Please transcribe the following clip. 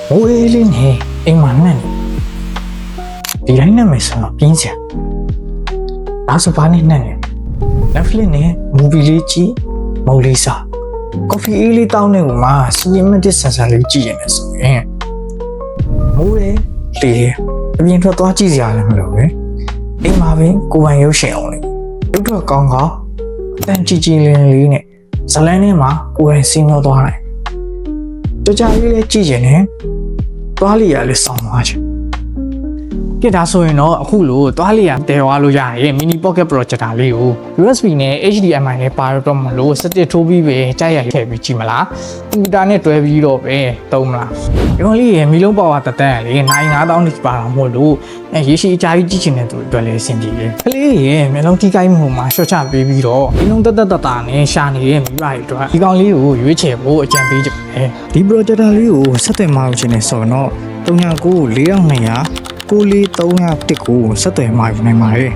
မိုးအေးလေးနဲ့အိမ်မှာနှက်နေဒီတိုင်းနဲ့မယ်ဆိုတော့ပြင်းစရာဒါဆိုဘာနဲ့နှက်နေ Netflix နဲ့ movie လေးကြည့်မုံလေးစား coffee အေးလေးတောင်းနေဦးမှာ cinematic ဆန်ဆန်လေးကြည့်ရင်လည်းဆိုရင်မိုးလေးလေအပြင်ထွက်သွားကြည့်စရာလည်းမလိုပဲအိမ်မှာပဲကိုယ်ပိုင်ရုပ်ရှင်အောင်လေရုပ်တော့ကောင်းကောင်းအတန်ကြည်ကြည်လင်းလေးနဲ့ဇလန်းထဲမှာကိုယ်ပိုင်စီးနှောသွားတယ်ကြကြလေးလေးကြည့်ရင်လည်းသွားလျာလေးစောင်းသွားချင်ကဲဒါဆိုရင်တော့အခုလို့သွားလျာတဲသွားလို့ရရင် mini pocket projector လေးကို USB နဲ့ HDMI နဲ့ပါတော့မလို့စတစ်ထိုးပြီးပဲကြားရထည့်ပြီးကြည့်မလားကွန်ပျူတာနဲ့တွဲပြီးတော့ပဲသုံးမလားဒီကောင်လေးရဲ့မီလုံးပါဝါတက်တက်လေနိုင်9000တိပါတော့မဟုတ်လို့ရေရှည်အကြာကြီးကြည့်ချင်တဲ့သူတွေအတွက်လည်းအဆင်ပြေတယ်ကလေးရဲ့မျိုးလုံးထိကိုင်းမှုမှာရှော့ချပေးပြီးတော့ဒီလုံးတက်တက်တာနဲ့ရှာနေတဲ့မိဘတွေအတွက်ဒီကောင်လေးကိုရွေးချယ်ဖို့အကြံပေးချင်တယ်ဒီ projector လေးကိုဆက်သွယ်မှအောင်ရှင်နေဆိုတော့39 4200 9301ကိုဆက်သွယ်မှယူနိုင်ပါတယ်